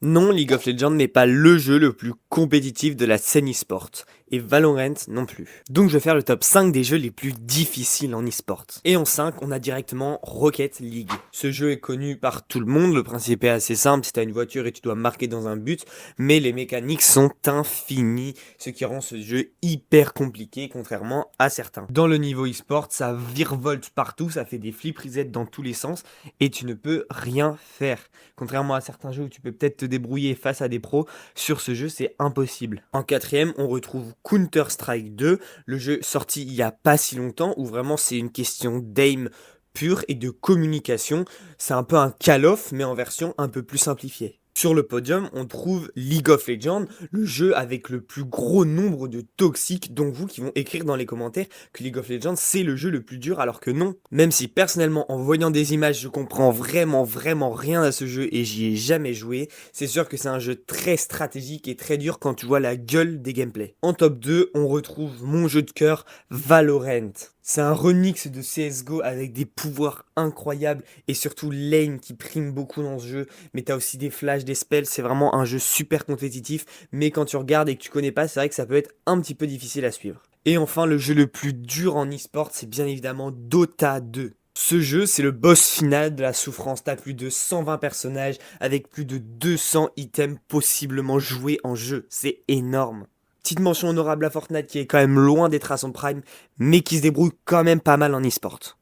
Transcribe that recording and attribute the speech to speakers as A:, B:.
A: Non, League of Legends n'est pas le jeu le plus compétitif de la scène e-sport, et Valorant non plus. Donc je vais faire le top 5 des jeux les plus difficiles en e-sport. Et en 5, on a directement Rocket League. Ce jeu est connu par tout le monde, le principe est assez simple, si tu as une voiture et tu dois marquer dans un but, mais les mécaniques sont infinies, ce qui rend ce jeu hyper compliqué contrairement à certains. Dans le niveau e-sport, ça virevolte partout, ça fait des flip resets dans tous les sens, et tu ne peux rien faire. Contrairement à certains jeux où tu peux peut-être te débrouiller face à des pros, sur ce jeu c'est impossible. En quatrième, on retrouve Counter-Strike 2, le jeu sorti il y a pas si longtemps, où vraiment c'est une question d'aim pure et de communication. C'est un peu un Call of, mais en version un peu plus simplifiée. Sur le podium, on trouve League of Legends, le jeu avec le plus gros nombre de toxiques, dont vous qui vont écrire dans les commentaires que League of Legends c'est le jeu le plus dur, alors que non. Même si personnellement, en voyant des images, je comprends vraiment rien à ce jeu et j'y ai jamais joué, c'est sûr que c'est un jeu très stratégique et très dur quand tu vois la gueule des gameplays. En top 2, on retrouve mon jeu de cœur, Valorant. C'est un remix de CSGO avec des pouvoirs incroyables et surtout lane qui prime beaucoup dans ce jeu. Mais t'as aussi des flashs, des spells, c'est vraiment un jeu super compétitif. Mais quand tu regardes et que tu connais pas, c'est vrai que ça peut être un petit peu difficile à suivre. Et enfin, le jeu le plus dur en e-sport, c'est bien évidemment Dota 2. Ce jeu, c'est le boss final de la souffrance. T'as plus de 120 personnages avec plus de 200 items possiblement joués en jeu. C'est énorme. Petite mention honorable à Fortnite qui est quand même loin d'être à son prime, mais qui se débrouille quand même pas mal en e-sport.